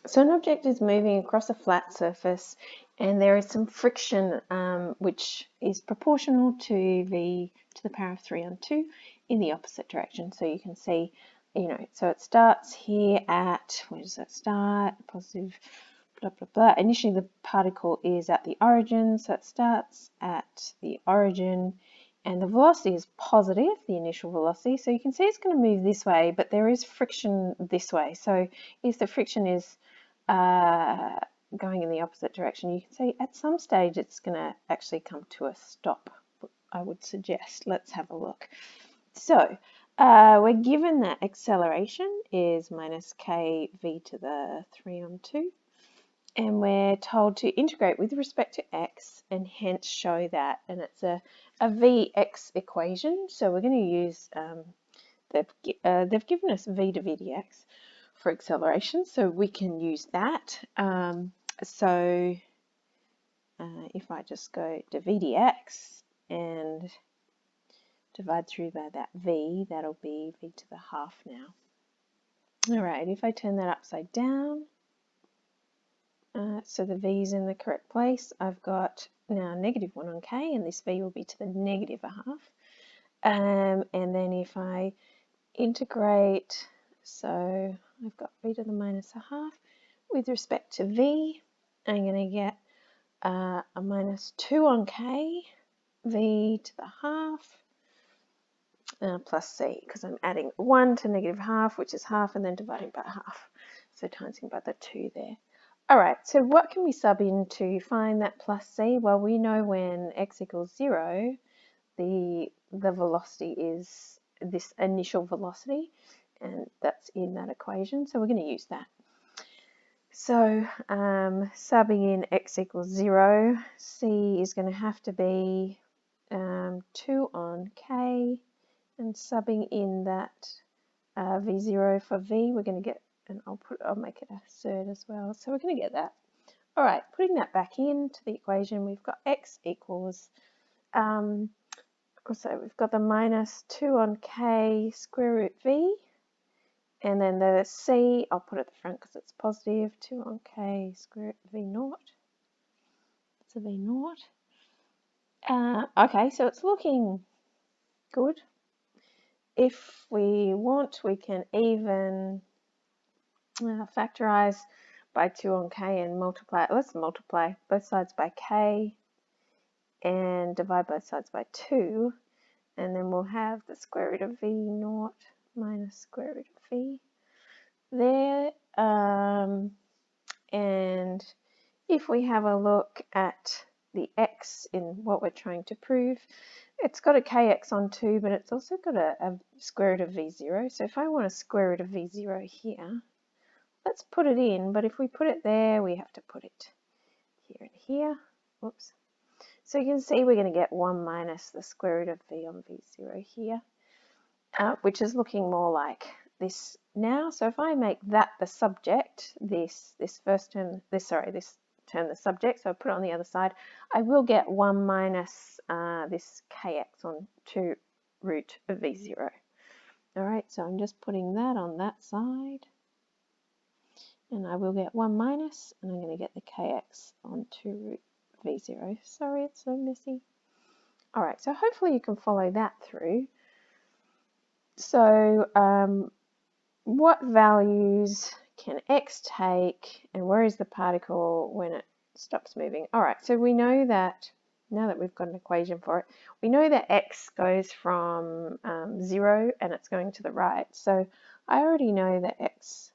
So an object is moving across a flat surface and there is some friction which is proportional to v to the power of 3 on 2 in the opposite direction. So you can see, so it starts here at, where does that start? Positive, blah, blah, blah. Initially the particle is at the origin, so it starts at the origin and the velocity is positive, the initial velocity. So you can see it's going to move this way, but there is friction this way. So if the friction is going in the opposite direction, you can see at some stage it's going to actually come to a stop, I would suggest. Let's have a look. So we're given that acceleration is minus kv to the 3 on 2, and we're told to integrate with respect to x and hence show that, and it's a vx equation. So we're going to use, they've given us v to v dx for acceleration, so we can use that. If I just go to v dx and divide through by that v, that'll be v to the half now. All right, if I turn that upside down, so the v is in the correct place, I've got now negative 1 on k, and this v will be to the negative a half. And then if I integrate, so I've got v to the minus a half. With respect to v, I'm going to get a minus 2 on k, v to the half, plus c, because I'm adding 1 to negative half, which is half, and then dividing by half. So timesing by the 2 there. All right, so what can we sub in to find that plus c? Well, we know when x equals 0, the velocity is this initial velocity, and that's in that equation, so we're going to use that. So subbing in x equals 0, c is going to have to be 2 on k, and subbing in that v0 for v, we're going to get, and I'll make it a third as well, so we're going to get that. All right, putting that back into the equation, we've got x equals, so we've got the minus 2 on k square root v, and then the c, I'll put at the front because it's positive, 2 on k square root v naught. It's a v naught. Okay, so it's looking good. If we want, we can even factorize by 2 on k and multiply. Let's multiply both sides by k and divide both sides by 2, and then we'll have the square root of v naught minus square root of v there. And if we have a look at the x in what we're trying to prove, it's got a kx on 2, but it's also got a square root of v0. So if I want a square root of v0 here, let's put it in, but if we put it there, we have to put it here and here. Whoops. So you can see we're going to get 1 minus the square root of v on v0 here, which is looking more like this now. So if I make that the subject, this term the subject, so I put it on the other side, I will get 1 minus this kx on 2 root of v0. All right, so I'm just putting that on that side, and I will get 1 minus, and I'm going to get the kx on 2 root v0. Sorry, it's so messy. All right, so hopefully you can follow that through. So what values can x take, and where is the particle when it stops moving? All right, so we know that, now that we've got an equation for it, we know that x goes from 0 and it's going to the right. So I already know that x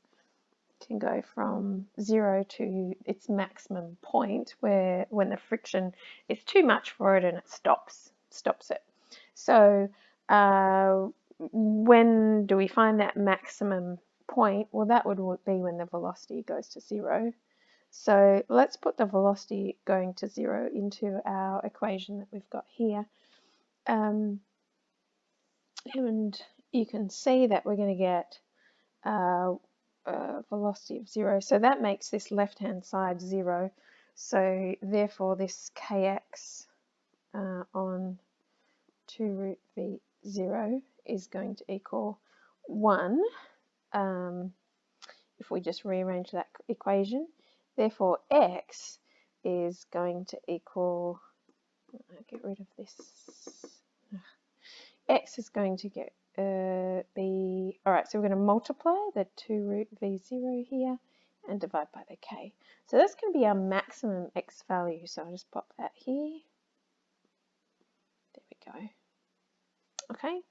can go from 0 to its maximum point, where when the friction is too much for it and it stops it. So when do we find that maximum point? Well, that would be when the velocity goes to 0. So let's put the velocity going to 0 into our equation that we've got here. And you can see that we're going to get velocity of 0. So that makes this left-hand side 0. So therefore this kx on 2 root v0 is going to equal 1. if we just rearrange that equation. Therefore, x is going to equal, get rid of this, x is going to get be, alright, so we're going to multiply the 2 root v0 here and divide by the k. So that's going to be our maximum x value. So I'll just pop that here. There we go. Okay,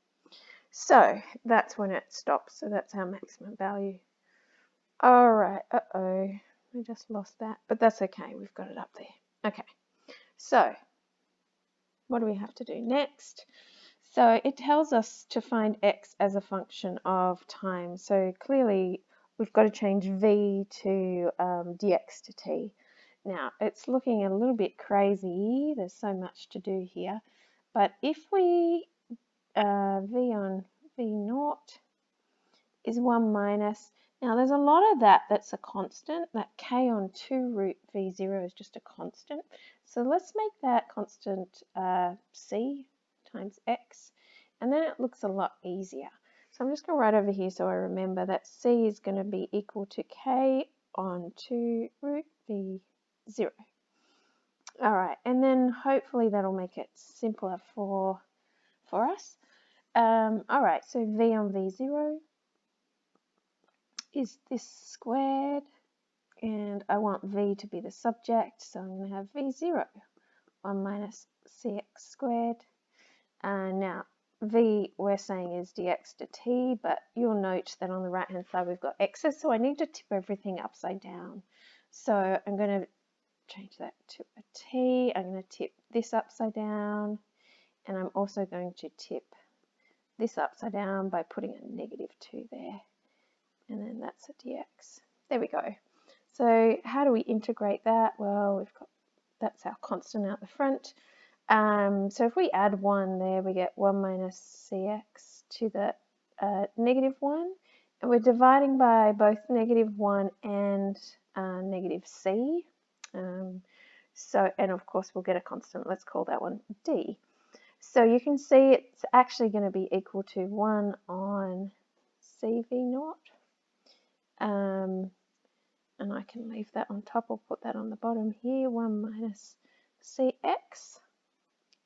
so that's when it stops. So that's our maximum value. Alright, I just lost that, but that's okay. We've got it up there. Okay, so what do we have to do next? So it tells us to find x as a function of time. So clearly we've got to change v to dx to t. Now it's looking a little bit crazy. There's so much to do here. But if we v on v0 is 1 minus, now there's a lot of that's a constant. That k on 2 root v0 is just a constant. So let's make that constant c times x, and then it looks a lot easier. So I'm just going to write over here so I remember that c is going to be equal to k on 2 root v0. All right, and then hopefully that'll make it simpler for us. All right, so v on v0 is this squared, and I want v to be the subject, so I'm going to have v0, 1 minus cx squared. Now, v we're saying is dx to t, but you'll note that on the right hand side we've got x's, so I need to tip everything upside down. So I'm going to change that to a t. I'm going to tip this upside down, and I'm also going to tip this upside down by putting a -2 there, and then that's a dx. There we go. So how do we integrate that? Well, we've got, that's our constant out the front. So if we add 1 there, we get 1 minus cx to the -1, and we're dividing by both -1 and -c. And of course we'll get a constant. Let's call that one d. So you can see it's actually going to be equal to 1 on cv0. And I can leave that on top. I'll put that on the bottom here. 1 minus cx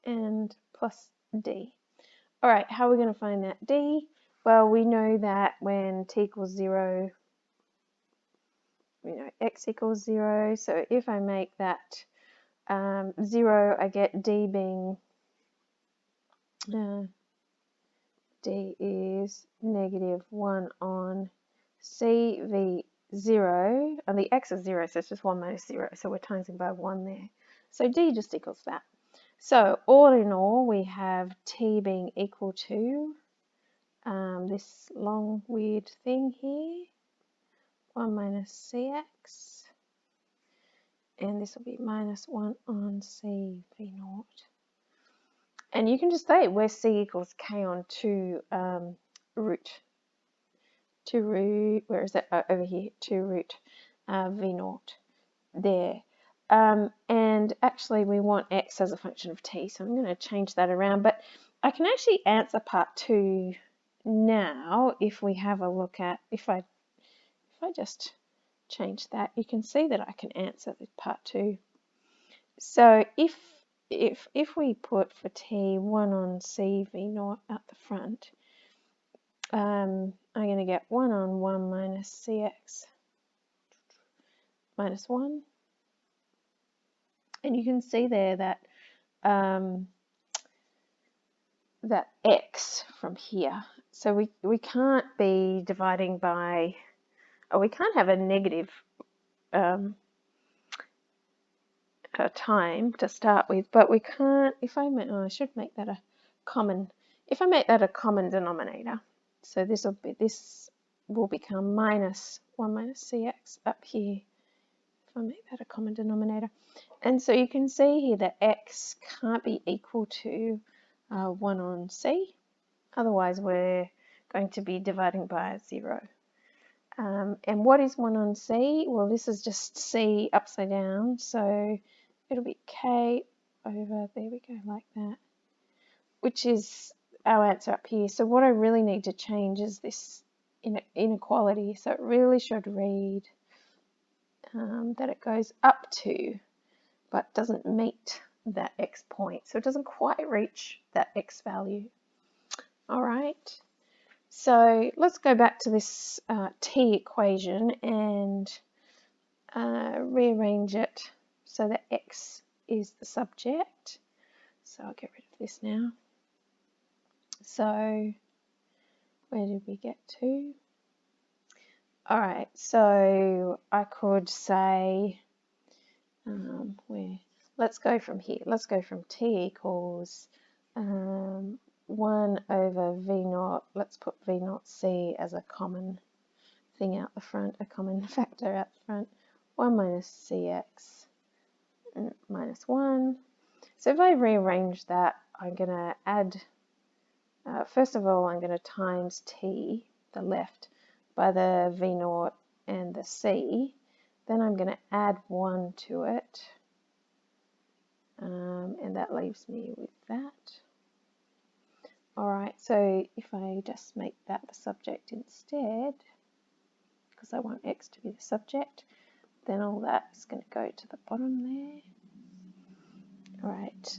and plus d. All right, how are we going to find that d? Well, we know that when t equals 0, we know x equals 0. So if I make that 0, I get d being, d is -1 on cv0, and the x is 0, so it's just 1 minus 0, so we're timesing by 1 there. So d just equals that. So all in all, we have t being equal to this long weird thing here, 1 minus cx, and this will be -1 on cv0. And you can just say where c equals k on 2 root, where is that? Over here, 2 root v0 there. And actually we want x as a function of t, so I'm going to change that around, but I can actually answer part 2 now if we have a look at, if I just change that, you can see that I can answer the part 2. So if we put for t 1 on cv0 at the front, I'm going to get 1 on 1 minus cx minus 1. And you can see there that that x from here. So we can't be dividing by, or we can't have a negative time to start with, but we can't, if I make, I should make that a common, if I make that a common denominator, so this will become minus 1 minus cx up here, if I make that a common denominator. And so you can see here that x can't be equal to 1 on c, otherwise we're going to be dividing by 0. And what is 1 on c? Well, this is just c upside down, so it'll be k over, there we go, like that, which is our answer up here. So what I really need to change is this inequality, so it really should read that it goes up to, but doesn't meet that x point. So it doesn't quite reach that x value. All right. So let's go back to this t equation and rearrange it so that x is the subject. So I'll get rid of this now. So where did we get to? All right, so I could say, let's go from here. Let's go from t equals 1 over v naught. Let's put v naught c as a common thing out the front, a common factor out the front. 1 minus cx minus 1. So if I rearrange that, I'm going to add, first of all, I'm going to times t, the left, by the v naught and the c. Then I'm going to add 1 to it, and that leaves me with that. Alright, so if I just make that the subject instead, because I want x to be the subject, then all that is going to go to the bottom there. Alright,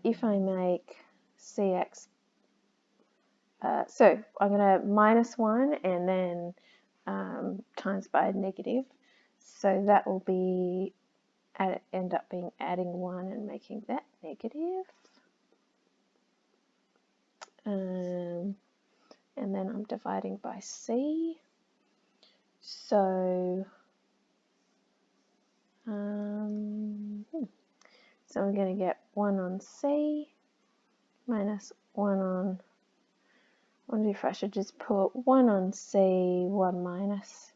if I make cx, so I'm going to minus 1 and then times by a negative, so that will be end up being adding 1 and making that negative. And then I'm dividing by c. So I'm going to get 1 on c minus 1 on, I wonder if I should just put 1 on c, 1 minus,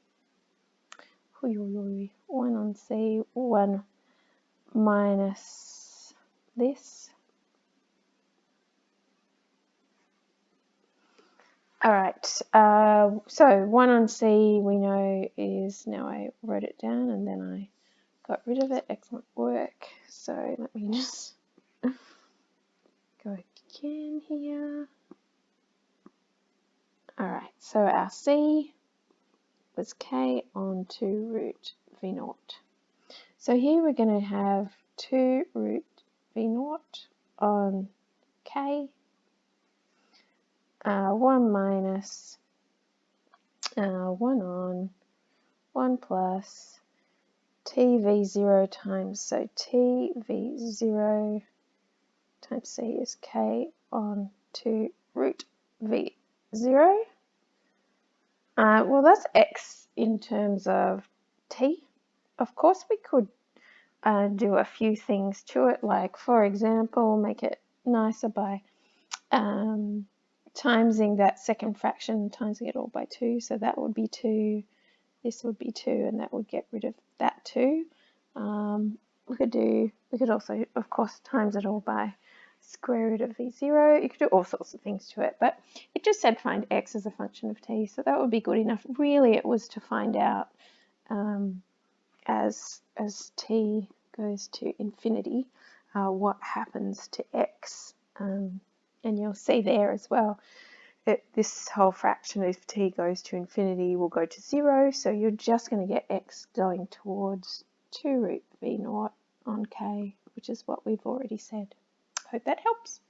1 on c, 1 minus this. Alright, so 1 on c we know is, now I wrote it down and then I got rid of it. Excellent work. So let me just go again here. Alright, so our c was k on 2 root v naught. So here we're going to have 2 root v naught on k, 1 minus 1 on 1 plus t v0 times, so t v0 times c is k on 2 root v0. Well, that's x in terms of t. Of course, we could do a few things to it, like, for example, make it nicer by timesing that second fraction, timesing it all by 2, so that would be 2, this would be 2, and that would get rid of that 2. We could also, of course, times it all by square root of v0. You could do all sorts of things to it, but it just said find x as a function of t, so that would be good enough. Really, it was to find out as t goes to infinity, what happens to x, and you'll see there as well that this whole fraction, if t goes to infinity, will go to 0, so you're just going to get x going towards 2 root v naught on k, which is what we've already said. Hope that helps.